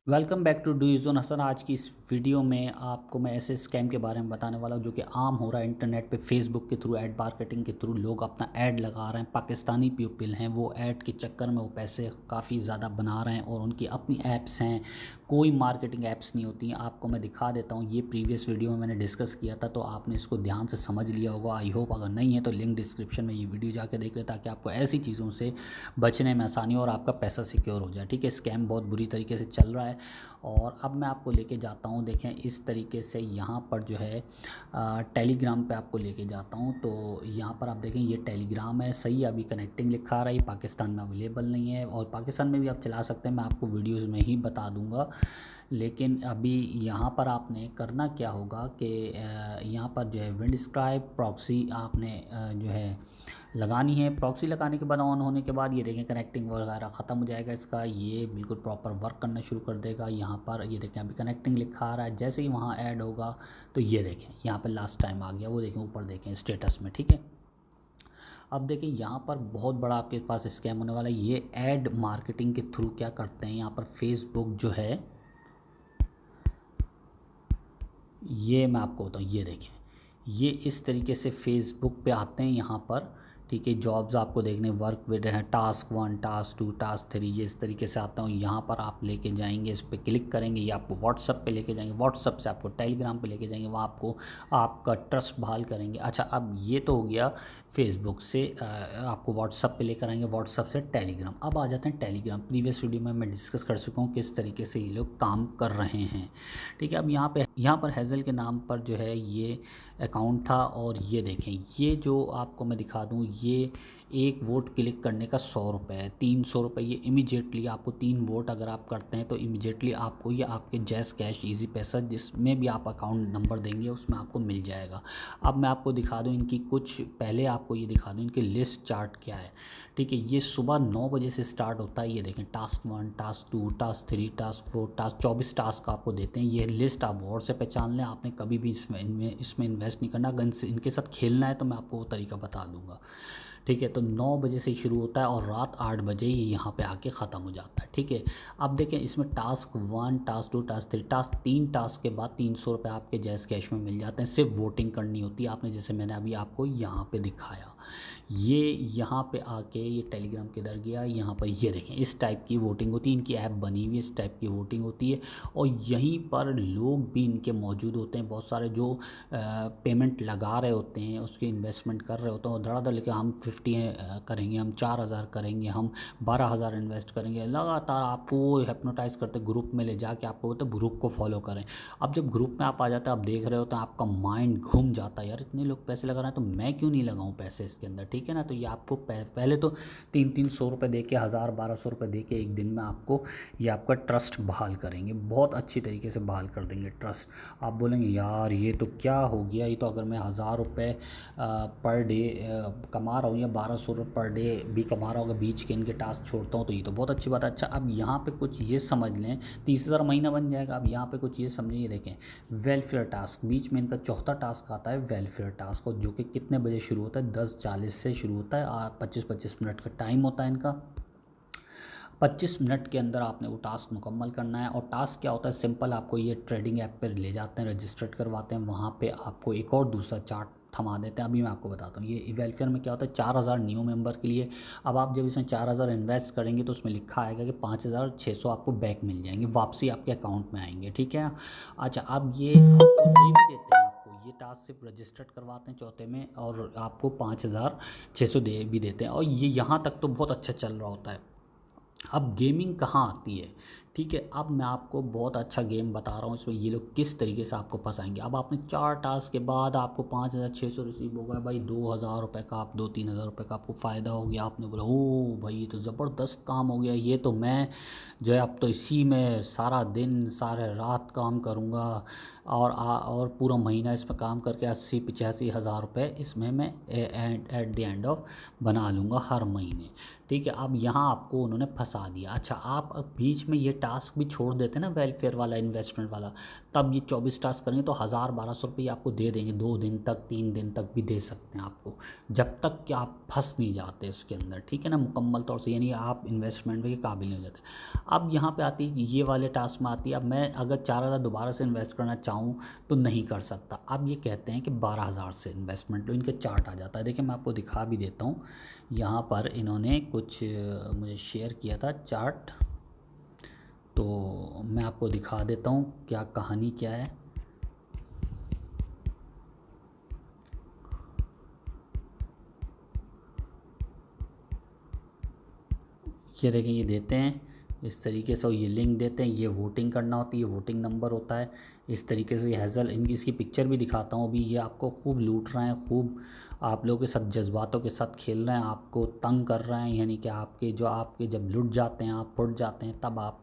Welcome back to डू यूज़ हसन। आज की इस वीडियो में आपको मैं ऐसे स्कैम के बारे में बताने वाला हूँ जो कि आम हो रहा है इंटरनेट पे। फेसबुक के थ्रू ऐड मार्केटिंग के थ्रू लोग अपना ऐड लगा रहे हैं। पाकिस्तानी पीपल हैं, वो ऐड के चक्कर में वो पैसे काफ़ी ज़्यादा बना रहे हैं और उनकी अपनी ऐप्स हैं, कोई मार्केटिंग ऐप्स नहीं होती हैं। आपको मैं दिखा देता हूँ, ये प्रीवियस वीडियो में मैंने डिस्कस किया था तो आपने इसको ध्यान से समझ लिया होगा। आई होप अगर नहीं है तो लिंक डिस्क्रिप्शन में ये वीडियो जाके देख ले ताकि आपको ऐसी चीज़ों से बचने में आसानी हो और आपका पैसा सिक्योर हो जाए। ठीक है, स्कैम बहुत बुरी तरीके से चल रहा है और अब मैं आपको लेके जाता हूँ। देखें इस तरीके से यहाँ पर जो है टेलीग्राम पे आपको लेके जाता हूँ। तो यहाँ पर आप देखें ये टेलीग्राम है, सही अभी कनेक्टिंग लिखा आ रहा है। पाकिस्तान में अवेलेबल नहीं है और पाकिस्तान में भी आप चला सकते हैं, मैं आपको वीडियोज़ में ही बता दूँगा। लेकिन अभी यहाँ पर आपने करना क्या होगा कि यहाँ पर जो है विंडस्क्राइब प्रॉक्सी आपने जो है लगानी है। प्रॉक्सी लगाने के बाद ऑन होने के बाद ये देखें कनेक्टिंग वगैरह ख़त्म हो जाएगा इसका, ये बिल्कुल प्रॉपर वर्क करना शुरू कर देगा। यहाँ पर ये देखें अभी कनेक्टिंग लिखा आ रहा है, जैसे ही वहाँ ऐड होगा तो ये देखें यहाँ पर लास्ट टाइम आ गया, वो देखें ऊपर देखें स्टेटस में। ठीक है, अब देखें यहाँ पर बहुत बड़ा आपके पास स्कैम होने वाला है। ये ऐड मार्केटिंग के थ्रू क्या करते हैं, यहाँ पर फेसबुक जो है, ये मैं आपको बताऊँ, ये देखें ये इस तरीके से फेसबुक पे आते हैं यहाँ पर। ठीक है, जॉब्स आपको देखने वर्क विद है, टास्क 1 टास्क 2 टास्क 3, ये इस तरीके से आता हूँ। यहाँ पर आप लेके जाएंगे, इस पर क्लिक करेंगे, ये आपको व्हाट्सअप पे लेके जाएंगे, व्हाट्सअप से आपको टेलीग्राम पे लेके जाएंगे, वहाँ आपको आपका ट्रस्ट बहाल करेंगे। अच्छा, अब ये तो हो गया फेसबुक से आपको व्हाट्सअप पे लेकर आएंगे, व्हाट्सअप से टेलीग्राम। अब आ जाते हैं टेलीग्राम। प्रीवियस वीडियो में मैं डिस्कस कर चुका हूँ किस तरीके से ये लोग काम कर रहे हैं। ठीक है, अब यहाँ पर हेज़ल के नाम पर जो है ये अकाउंट था और ये देखें ये जो आपको मैं दिखा दूँ, ये एक वोट क्लिक करने का 100 रुपये है, 300 रुपये। ये इमीडिएटली आपको 3 वोट अगर आप करते हैं तो इमीडिएटली आपको ये आपके जैज़ कैश इजी पैसा जिसमें भी आप अकाउंट नंबर देंगे उसमें आपको मिल जाएगा। अब मैं आपको दिखा दूँ इनकी कुछ, पहले आपको ये दिखा दूँ इनकी लिस्ट चार्ट क्या है। ठीक है, ये सुबह 9 बजे से स्टार्ट होता है। ये देखें task 1 task 2 task 3 task 4 task 24 task आपको देते हैं। ये लिस्ट आप गौर से पहचान लें, आपने कभी भी इसमें इन्वेस्ट नहीं करना। अगर इनके साथ खेलना है तो मैं आपको वो तरीका बता दूंगा। ठीक है, तो 9 बजे से शुरू होता है और रात 8 बजे ये यहाँ पे आके ख़त्म हो जाता है। ठीक है, अब देखें इसमें task 1 task 2 task 3 task 3 task के बाद 300 रुपये आपके जैज़ कैश में मिल जाते हैं। सिर्फ वोटिंग करनी होती है आपने, जैसे मैंने अभी आपको यहाँ पे दिखाया। ये यहाँ पे आके ये टेलीग्राम किधर गया, यहाँ पर ये देखें इस टाइप की वोटिंग होती है। इनकी ऐप बनी हुई है, इस टाइप की वोटिंग होती है और यहीं पर लोग भी इनके मौजूद होते हैं। बहुत सारे जो पेमेंट लगा रहे होते हैं, उसके इन्वेस्टमेंट कर रहे होते हैं और धड़ाधड़ लेके हम 50 करेंगे, हम 4000 करेंगे, हम 12,000 इन्वेस्ट करेंगे। लगातार आपको वो हिप्नोटाइज़ करते ग्रुप में ले जाके आपको बोलते ग्रुप को फॉलो करें। अब जब ग्रुप में आप आ जाते हैं, आप देख रहे होते हैं, आपका माइंड घूम जाता है, यार इतने लोग पैसे लगा रहे हैं तो मैं क्यों नहीं लगाऊं पैसे इसके अंदर। ठीक है ना, तो ये आपको पहले तो 300-300 रुपये दे के, 1000-1200 रुपये दे के एक दिन में आपको ये आपका ट्रस्ट बहाल करेंगे, बहुत अच्छी तरीके से बहाल कर देंगे ट्रस्ट। आप बोलेंगे यार ये तो क्या हो गया, ये तो अगर मैं 1000 रुपये पर डे कमा रहा हूँ या 1200 रुपये पर डे भी कमा रहा हूँ, बीच के इनके टास्क छोड़ता हूँ तो ये तो बहुत अच्छी बात है। अच्छा, अब यहाँ पे कुछ ये समझ लें, 30,000 महीना बन जाएगा। अब यहाँ पे कुछ ये समझिए, ये देखें वेलफेयर टास्क, बीच में इनका चौथा टास्क आता है वेलफेयर टास्क, और जो कि कितने बजे शुरू होता है, 10:40 से शुरू होता है। 25-25 मिनट का टाइम होता है इनका। 25 मिनट के अंदर आपने वो टास्क मुकम्मल करना है। और टास्क क्या होता है, सिंपल, आपको ये ट्रेडिंग ऐप पर ले जाते हैं, रजिस्टर्ड करवाते हैं, वहाँ पे आपको एक और दूसरा चार्ट थमा देते हैं। अभी मैं आपको बताता हूँ ये वेलफेयर में क्या होता है। 4000 न्यू मेंबर के लिए, अब आप जब इसमें 4000 इन्वेस्ट करेंगे तो उसमें लिखा आएगा कि 5600 आपको बैक मिल जाएंगे, वापसी आपके अकाउंट में आएंगे। ठीक है, अच्छा, अब ये आपको ये भी देते हैं, आपको ये टास्क सिर्फ रजिस्टर्ड करवाते हैं चौथे में और आपको 5600 दे भी देते हैं और ये यहाँ तक तो बहुत अच्छा चल रहा होता है। अब गेमिंग कहाँ आती है। ठीक है, अब मैं आपको बहुत अच्छा गेम बता रहा हूँ, इसमें ये लोग किस तरीके से आपको फंसाएंगे। अब आपने 4 टास्क के बाद आपको 5600 रिसीव होगा भाई, 2000 रुपये का, आप 2-3 हज़ार रुपये का आपको फ़ायदा हो गया। आपने बोला ओ भाई ये तो ज़बरदस्त काम हो गया, ये तो मैं जो है अब तो इसी में सारा दिन सारे रात काम करूँगा और पूरा महीना इसमें काम करके 80-85 हज़ार रुपये इसमें मैं एट द एंड ऑफ बना लूँगा हर महीने। ठीक है। अब यहाँ आपको उन्होंने फंसा दिया। अच्छा, आप अब बीच में ये टास्क भी छोड़ देते ना, वेलफेयर वाला, इन्वेस्टमेंट वाला, तब ये 24 टास्क करेंगे तो 1000-1200 रुपये आपको दे देंगे, 2 दिन तक 3 दिन तक भी दे सकते हैं आपको, जब तक कि आप फंस नहीं जाते उसके अंदर, ठीक है ना, मुकम्मल तौर से, यानी आप इन्वेस्टमेंट के काबिल नहीं हो जाते। अब यहाँ पे आती है ये वाले टास्क में आती है, अब मैं अगर 4000 दोबारा से इन्वेस्ट करना चाहूँ तो नहीं कर सकता। अब ये कहते हैं कि 12000 से इन्वेस्टमेंट, तो इनके चार्ट आ जाता है। देखिए मैं आपको दिखा भी देता हूँ, यहाँ पर इन्होंने कुछ मुझे शेयर किया था चार्ट, तो मैं आपको दिखा देता हूँ क्या कहानी क्या है। ये देखें, ये देते हैं इस तरीके से, और ये लिंक देते हैं, ये वोटिंग करना होती है, ये वोटिंग नंबर होता है इस तरीके से। ये हैज़ल, इनकी इसकी पिक्चर भी दिखाता हूँ अभी। ये आपको खूब लूट रहे हैं, खूब आप लोगों के साथ जज्बातों के साथ खेल रहे हैं, आपको तंग कर रहे हैं, यानी कि आपके जब लुट जाते हैं, आप फुट जाते हैं, तब आप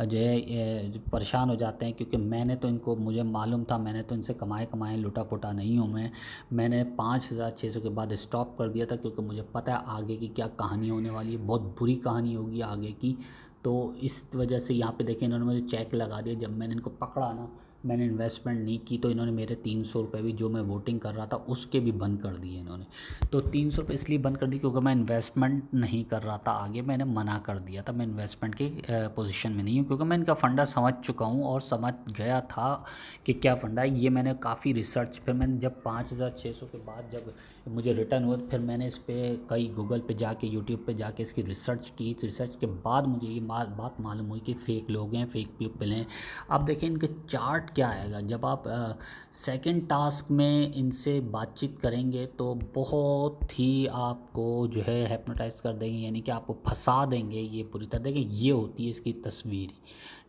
जो है परेशान हो जाते हैं। क्योंकि मैंने तो इनको, मुझे मालूम था, मैंने तो इनसे कमाए लुटा पुटा नहीं हूँ मैंने 5600 के बाद स्टॉप कर दिया था, क्योंकि मुझे पता है आगे की क्या कहानी होने वाली है, बहुत बुरी कहानी होगी आगे की। तो इस वजह से यहाँ पे देखें, इन्होंने मुझे चेक लगा दिया। जब मैंने इनको पकड़ा ना, मैंने इन्वेस्टमेंट नहीं की, तो इन्होंने मेरे 300 रुपये भी, जो मैं वोटिंग कर रहा था उसके भी बंद कर दिए इन्होंने। तो 300 रुपये इसलिए बंद कर दिए क्योंकि मैं इन्वेस्टमेंट नहीं कर रहा था आगे, मैंने मना कर दिया था, मैं इन्वेस्टमेंट की पोजीशन में नहीं हूँ, क्योंकि मैं इनका फंडा समझ चुका हूँ और समझ गया था कि क्या फ़ंडा है। ये मैंने काफ़ी रिसर्च, फिर मैंने जब 5600 के बाद जब मुझे रिटर्न हुआ, फिर मैंने इस पे कई गूगल पे जाके, यूट्यूब पे जाके इसकी रिसर्च की। रिसर्च के बाद मुझे ये बात मालूम हुई कि फ़ेक लोग हैं, फ़ेक पीपल हैं। अब देखिए इनके चार्ट क्या आएगा, जब आप सेकंड टास्क में इनसे बातचीत करेंगे तो बहुत ही आपको जो है हिप्नोटाइज कर देंगे, यानी कि आपको फंसा देंगे ये पूरी तरह। देखिए ये होती है इसकी तस्वीर,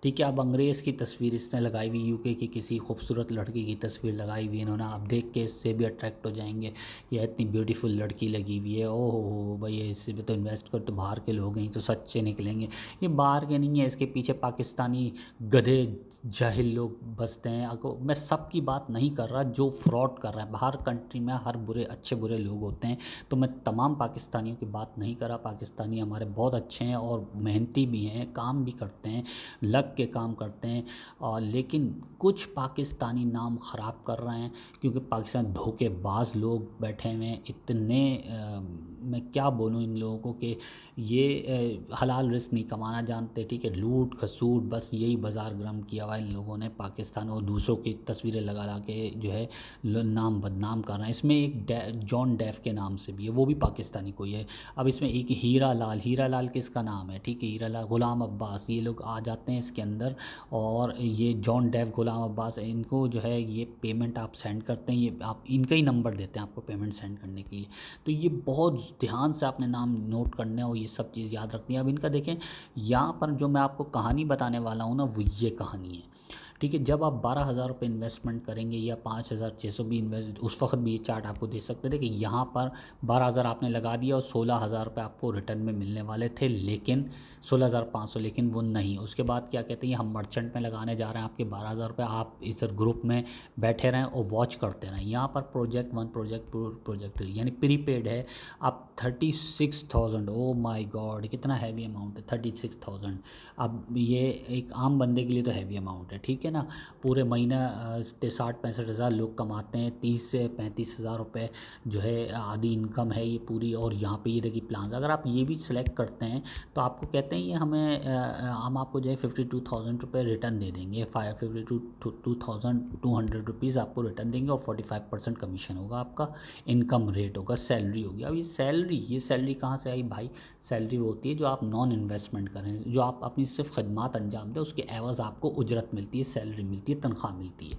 ठीक है। अब अंग्रेज़ की तस्वीर इसने लगाई हुई, यूके की किसी खूबसूरत लड़की की तस्वीर लगाई हुई इन्होंने, आप देख के इससे भी अट्रैक्ट हो जाएंगे, ये इतनी ब्यूटीफुल लड़की लगी हुई है, ओह हो भाई, इससे भी तो इन्वेस्ट कर, तो बाहर के लोग हैं तो सच्चे निकलेंगे। ये बाहर के नहीं है, इसके पीछे पाकिस्तानी गधे जाहिल लोग बसते हैं। मैं सबकी बात नहीं कर रहा, जो फ्रॉड कर रहा है बाहर कंट्री में, हर बुरे अच्छे बुरे लोग होते हैं, तो मैं तमाम पाकिस्तानियों की बात नहीं कर रहा। पाकिस्तानी हमारे बहुत अच्छे हैं और मेहनती भी हैं, काम भी करते हैं, लग के काम करते हैं, और लेकिन कुछ पाकिस्तानी नाम ख़राब कर रहे हैं, क्योंकि पाकिस्तान धोखेबाज लोग बैठे हुए हैं इतने। मैं क्या बोलूँ इन लोगों को कि ये हलाल रिस्क नहीं कमाना जानते, ठीक है, लूट खसूट, बस यही बाज़ार गर्म किया हुआ इन लोगों ने पाकिस्तान, और दूसरों की तस्वीरें लगा ला के जो है नाम बदनाम कर रहे हैं। इसमें एक जॉन डेफ के नाम से भी है, वो भी पाकिस्तानी कोई है। अब इसमें एक हीरा लाल किसका नाम है, ठीक है, हीरा लाल, गुलाम अब्बास, ये लोग आ जाते हैं इसके अंदर, और ये जॉन डेफ, गुलाम अब्बास, इनको जो है ये पेमेंट आप सेंड करते हैं, ये आप इनका ही नंबर देते हैं आपको पेमेंट सेंड करने के लिए। तो ये बहुत ध्यान से आपने नाम नोट करने और ये सब चीज़ याद रखनी है। अब इनका देखें, यहाँ पर जो मैं आपको कहानी बताने वाला हूँ ना, वो ये कहानी है, ठीक है। जब आप 12,000 रुपये इन्वेस्टमेंट करेंगे या 5,600 भी इन्वेस्ट, उस वक्त भी ये चार्ट आपको दे सकते हैं। देखिए यहाँ पर 12,000 आपने लगा दिया और 16,000 रुपये आपको रिटर्न में मिलने वाले थे, लेकिन 16,500, लेकिन वो नहीं। उसके बाद क्या कहते हैं, हम मर्चेंट में लगाने जा रहे हैं आपके 12,000 रुपये, आप इस ग्रुप में बैठे रहें और वॉच करते रहें। यहाँ पर प्रोजेक्ट 1, प्रोजेक्ट 2, प्रोजेक्ट 3, यानी प्रीपेड है। आप 36,000, ओ माई गॉड, कितना हैवी अमाउंट है 36,000। अब ये एक आम बंदे के लिए तो हैवी अमाउंट है, ठीक है ना। पूरे महीना 60-65 हज़ार लोग कमाते हैं, 30 से 35 हज़ार रुपये जो है आधी इनकम है ये पूरी। और यहाँ पे ये देखिए प्लान, अगर आप ये भी सिलेक्ट करते हैं तो आपको कहते हैं ये हमें हम आपको जो है 52,000 रुपये रिटर्न दे देंगे, 52,200 रुपीज़ आपको रिटर्न देंगे, और 45% कमीशन होगा, आपका इनकम रेट होगा, सैलरी होगी। अब ये सैलरी कहाँ से आई भाई, सैलरी वो होती है जो आप नॉन इन्वेस्टमेंट करें, जो आप अपनी सिर्फ खदमात अंजाम दें, उसके एवज़ आपको उजरत मिलती है, सैलरी मिलती है, तनख्वाह मिलती है,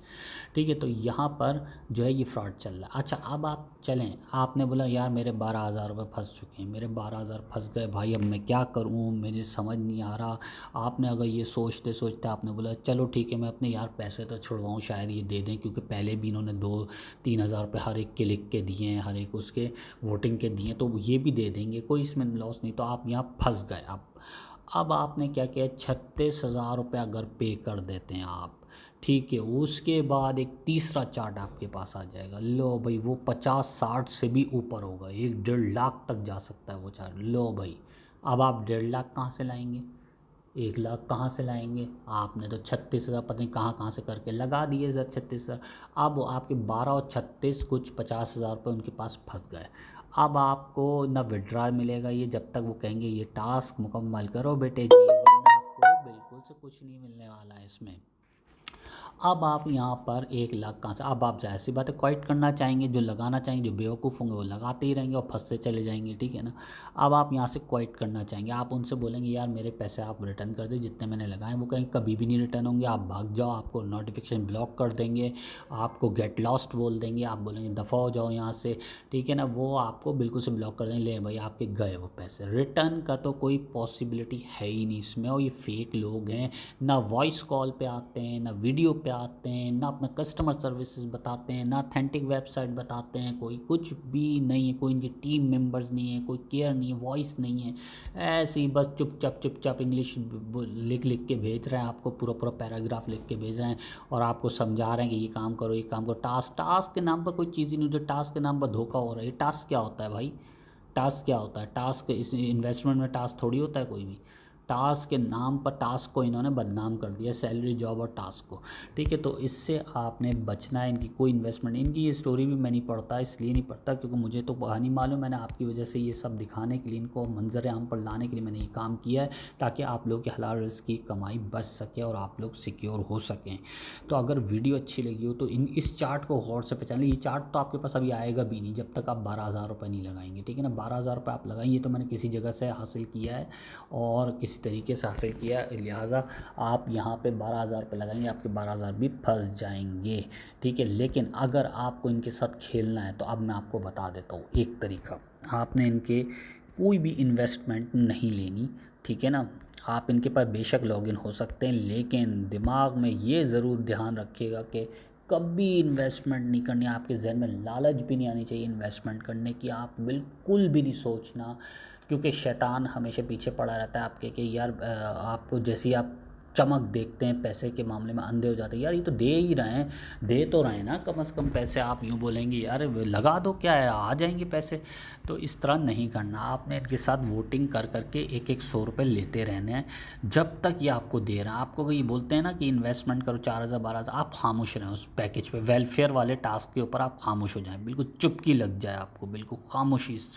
ठीक है। तो यहाँ पर जो है ये फ्रॉड चल रहा है। अच्छा, अब आप चलें, आपने बोला यार मेरे 12,000 रुपये फंस चुके हैं, मेरे 12,000 फंस गए भाई, अब मैं क्या करूँ, मुझे समझ नहीं आ रहा। आपने अगर ये सोचते सोचते आपने बोला चलो ठीक है, मैं अपने यार पैसे तो छुड़वाऊँ, शायद ये दे दें, क्योंकि पहले भी इन्होंने 2-3 हज़ार रुपये हर एक के लिख के दिए हैं, हर एक उसके वोटिंग के दिए, तो ये भी दे देंगे, कोई इसमें लॉस नहीं। तो आप यहाँ फंस गए। अब आपने क्या किया, 36,000 रुपये अगर पे कर देते हैं आप, ठीक है, उसके बाद एक तीसरा चार्ट आपके पास आ जाएगा। लो भाई, वो 50-60 से भी ऊपर होगा, 1-1.5 लाख तक जा सकता है वो चार्ट। लो भाई, अब आप 1.5 लाख कहाँ से लाएंगे, 1 लाख कहाँ से लाएंगे? आपने तो 36,000 पता नहीं कहाँ कहाँ से करके लगा दिए सर, 36,000। अब आपके 12 और 36 कुछ 50,000 रुपये उनके पास फंस गए। अब आपको ना विड्रॉ मिलेगा ये जब तक वो कहेंगे ये टास्क मुकम्मल करो बेटे जी, वरना आपको बिल्कुल से कुछ नहीं मिलने वाला है इसमें। अब आप यहाँ पर 1 लाख कहाँ से, अब आप जाहिर सी बात है क्वाइट करना चाहेंगे, जो लगाना चाहेंगे, जो बेवकूफ़ होंगे वो लगाते ही रहेंगे और फंसते चले जाएंगे, ठीक है ना। अब आप यहाँ से क्वाइट करना चाहेंगे, आप उनसे बोलेंगे यार मेरे पैसे आप रिटर्न कर दें जितने मैंने लगाए, वो कहेंगे कभी भी नहीं रिटर्न होंगे, आप भाग जाओ, आपको नोटिफिकेशन ब्लॉक कर देंगे, आपको गेट लॉस्ट बोल देंगे, आप बोलेंगे दफ़ा हो जाओ यहाँ से, ठीक है ना। वो आपको बिल्कुल से ब्लॉक कर देंगे, ले भाई आपके गए वो पैसे, रिटर्न का तो कोई पॉसिबिलिटी है ही नहीं इसमें। और ये फेक लोग हैं, ना वॉइस कॉल पे आते हैं, ना वीडियो पे आते हैं, ना अपना कस्टमर सर्विसेज बताते हैं, ना ऑथेंटिक वेबसाइट बताते हैं, कोई कुछ भी नहीं है, कोई इनकी टीम मेंबर्स नहीं है, कोई केयर नहीं है, वॉइस नहीं है, ऐसे ही बस चुपचाप इंग्लिश लिख लिख के भेज रहे हैं आपको, पूरा पूरा पैराग्राफ लिख के भेज रहे हैं और आपको समझा रहे हैं कि ये काम करो ये काम करो। टास्क के नाम पर कोई चीज़ ही नहीं होती, टास्क के नाम पर धोखा हो रहा है। टास्क क्या होता है भाई, टास्क क्या होता है? टास्क इस इन्वेस्टमेंट में टास्क थोड़ी होता है कोई भी। टास्क के नाम पर टास्क को इन्होंने बदनाम कर दिया, सैलरी जॉब और टास्क को, ठीक है। तो इससे आपने बचना है, इनकी कोई इन्वेस्टमेंट, इनकी ये स्टोरी भी मैं नहीं पढ़ता, इसलिए नहीं पढ़ता क्योंकि मुझे तो कहानी मालूम, मैंने आपकी वजह से ये सब दिखाने के लिए, इनको मंजर आम पर लाने के लिए मैंने ये काम किया है, ताकि आप लोग के हलाल रिस्क की कमाई बच सके और आप लोग सिक्योर हो सकें। तो अगर वीडियो अच्छी लगी हो तो इस चार्ट को गौर से पहचान लीजिए। ये चार्ट तो आपके पास अभी आएगा भी नहीं जब तक आप 12,000 रुपये नहीं लगाएंगे, ठीक है ना। 12,000 रुपये आप लगाएंगे तो मैंने किसी जगह से हासिल किया है और किसी तरीके से हासिल किया, लिहाजा आप यहाँ पे 12,000 रुपये लगाएंगे, आपके 12,000 भी फंस जाएंगे, ठीक है। लेकिन अगर आपको इनके साथ खेलना है तो अब मैं आपको बता देता हूँ एक तरीका। आपने इनके कोई भी इन्वेस्टमेंट नहीं लेनी, ठीक है ना। आप इनके पास बेशक लॉगिन हो सकते हैं, लेकिन दिमाग में ये ज़रूर ध्यान रखिएगा कि कभी इन्वेस्टमेंट नहीं करनी। आपके जहन में लालच भी नहीं आनी चाहिए इन्वेस्टमेंट करने की, आप बिल्कुल भी नहीं सोचना, क्योंकि शैतान हमेशा पीछे पड़ा रहता है आपके कि यार आपको जैसे ही आप चमक देखते हैं पैसे के मामले में अंधे हो जाते हैं, यार ये तो दे ही रहे हैं, दे तो रहे हैं ना कम से कम पैसे। आप यूँ बोलेंगे यार लगा दो क्या है आ जाएंगे पैसे, तो इस तरह नहीं करना। आपने इनके साथ वोटिंग कर करके एक एक 100 रुपये लेते रहने हैं जब तक ये आपको दे रहे हैं। आपको ये बोलते हैं ना कि इन्वेस्टमेंट करो 4,000 12,000, आप खामोश रहें उस पैकेज पे, वेलफेयर वाले टास्क के ऊपर आप खामोश हो जाएं, बिल्कुल चुपकी लग जाए आपको, बिल्कुल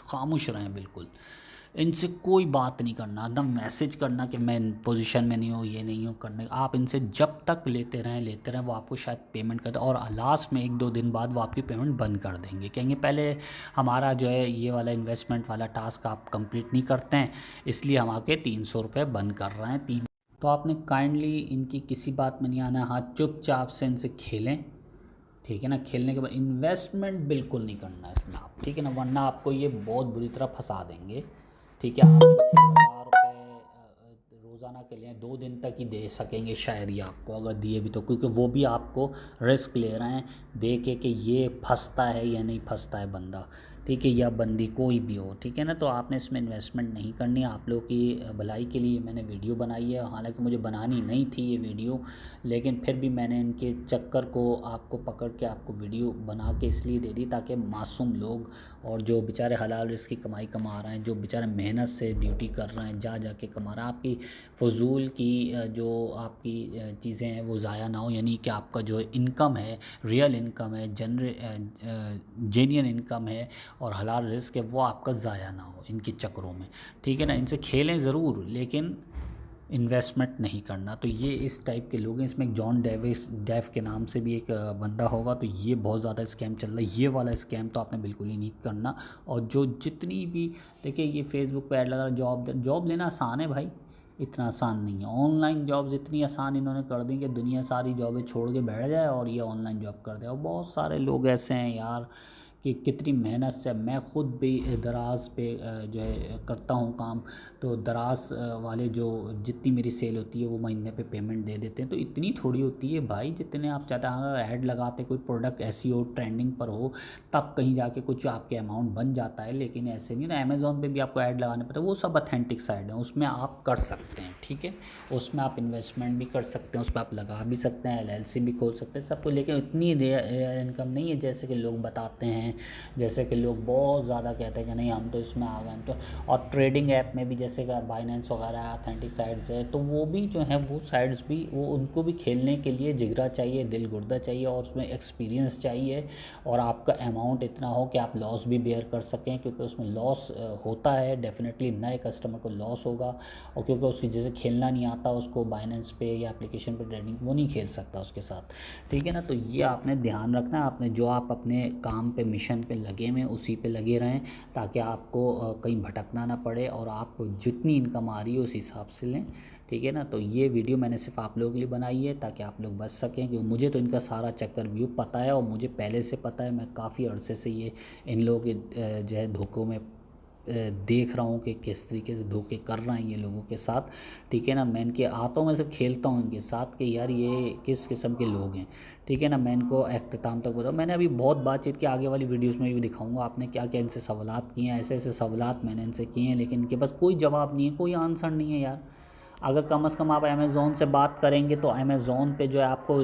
खामोश रहें बिल्कुल। इनसे कोई बात नहीं करना, ना मैसेज करना कि मैं पोजीशन में नहीं हूँ, ये नहीं हूँ करने। आप इनसे जब तक लेते रहें वो आपको शायद पेमेंट कर दे, और लास्ट में 1-2 दिन बाद वो आपकी पेमेंट बंद कर देंगे, कहेंगे पहले हमारा जो है ये वाला इन्वेस्टमेंट वाला टास्क आप कंप्लीट नहीं करते हैं, इसलिए हम आपके 300 रुपये बंद कर रहे हैं। तो आपने काइंडली इनकी किसी बात में नहीं आना, हाँ चुपचाप से इनसे खेलें, ठीक है ना। खेलने के बाद इन्वेस्टमेंट बिल्कुल नहीं करना इसमें आप, ठीक है ना, वरना आपको ये बहुत बुरी तरह फंसा देंगे, ठीक है। आप इनसे 1,000 रुपये रोज़ाना के लिए 2 दिन तक ही दे सकेंगे शायद ही आपको, अगर दिए भी तो, क्योंकि वो भी आपको रिस्क ले रहे हैं दे के कि ये फंसता है या नहीं फंसता है बंदा, ठीक है, या बंदी कोई भी हो, ठीक है ना। तो आपने इसमें इन्वेस्टमेंट नहीं करनी है। आप लोग की भलाई के लिए मैंने वीडियो बनाई है, हालांकि मुझे बनानी नहीं थी ये वीडियो, लेकिन फिर भी मैंने इनके चक्कर को आपको पकड़ के आपको वीडियो बना के इसलिए दे दी ताकि मासूम लोग और जो बेचारे हलाल रिस्क की कमाई कमा रहे हैं, जो बेचारे मेहनत से ड्यूटी कर रहे हैं, जा जा के कमा रहे हैं, आपकी फ़जूल की जो आपकी चीज़ें हैं वो ज़ाया ना हो, यानी कि आपका जो इनकम है, रियल इनकम है, जेन्युइन इनकम है और हलाल रिस्क है, वो आपका ज़ाया ना हो इनके चक्करों में, ठीक है ना। इनसे खेलें ज़रूर लेकिन इन्वेस्टमेंट नहीं करना। तो ये इस टाइप के लोग हैं। इसमें एक जॉन डेफ के नाम से भी एक बंदा होगा, तो ये बहुत ज़्यादा स्कैम चल रहा है, ये वाला स्कैम तो आपने बिल्कुल ही नहीं करना। और जो जितनी भी देखिए ये फेसबुक पे ऐड लगा जॉब लेना आसान है भाई, इतना आसान नहीं है। ऑनलाइन जॉब्स इतनी आसान इन्होंने कर दी कि दुनिया सारी जॉबें छोड़ के बैठ जाए और ये ऑनलाइन जॉब कर दे। और बहुत सारे लोग ऐसे हैं यार कि कितनी मेहनत से, मैं ख़ुद भी दराज पे जो है करता हूँ काम, तो दराज वाले जो जितनी मेरी सेल होती है वो महीने पे पेमेंट दे देते हैं। तो इतनी थोड़ी होती है भाई जितने आप चाहते हैं। अगर ऐड लगाते कोई प्रोडक्ट ऐसी हो ट्रेंडिंग पर हो तब कहीं जाके कुछ आपके अमाउंट बन जाता है, लेकिन ऐसे नहीं ना। अमेज़ॉन पे भी आपको ऐड लगाने पड़ता है, वो सब अथेंटिक साइड है, उसमें आप कर सकते हैं, ठीक है। उसमें आप इन्वेस्टमेंट भी कर सकते हैं, उसमें आप लगा भी सकते हैं, LLC भी खोल सकते हैं सब कुछ, लेकिन इतनी इनकम नहीं है जैसे कि लोग बताते हैं हैं, जैसे कि लोग बहुत ज़्यादा कहते हैं कि नहीं हम तो इसमें आ गए हम तो। और ट्रेडिंग ऐप में भी जैसे कि बाइनेंस वगैरह ऑथेंटिक साइट्स है, तो वो भी जो है वो साइट्स भी वो उनको भी खेलने के लिए जिगरा चाहिए, दिल गुर्दा चाहिए और उसमें एक्सपीरियंस चाहिए, और आपका अमाउंट इतना हो कि आप लॉस भी बेयर कर सकें, क्योंकि उसमें लॉस होता है डेफिनेटली, नए कस्टमर को लॉस होगा। और क्योंकि उसकी जैसे खेलना नहीं आता उसको बाइनेंस पे या एप्लीकेशन पे ट्रेडिंग, वो नहीं खेल सकता उसके साथ, ठीक है ना। तो ये आपने ध्यान रखना है, आपने जो आप अपने काम पे मिशन पे लगे हुए उसी पे लगे रहें, ताकि आपको कहीं भटकना ना पड़े, और आप जितनी इनकम आ रही है उस हिसाब से लें, ठीक है ना। तो ये वीडियो मैंने सिर्फ आप लोगों के लिए बनाई है ताकि आप लोग बच सकें, क्योंकि मुझे तो इनका सारा चक्कर व्यू पता है, और मुझे पहले से पता है, मैं काफ़ी अरसे से ये इन लोगों के जो है धोखों में देख रहा हूँ कि किस तरीके से धोखे कर रहे हैं ये लोगों के साथ, ठीक है ना। मैं इनके आता हूँ, मैं सिर्फ खेलता हूँ इनके साथ कि यार ये किस किस्म के लोग हैं, ठीक है ना। मैं इनको अख्ताम तक बताऊँ, मैंने अभी बहुत बातचीत की, आगे वाली वीडियोस में भी दिखाऊंगा आपने क्या क्या इनसे सवालात किए हैं, ऐसे ऐसे सवालात मैंने इनसे किए हैं, लेकिन इनके पास कोई जवाब नहीं है, कोई आंसर नहीं है यार। अगर कम से कम आप अमेज़ोन से बात करेंगे तो अमेज़ोन पे जो है आपको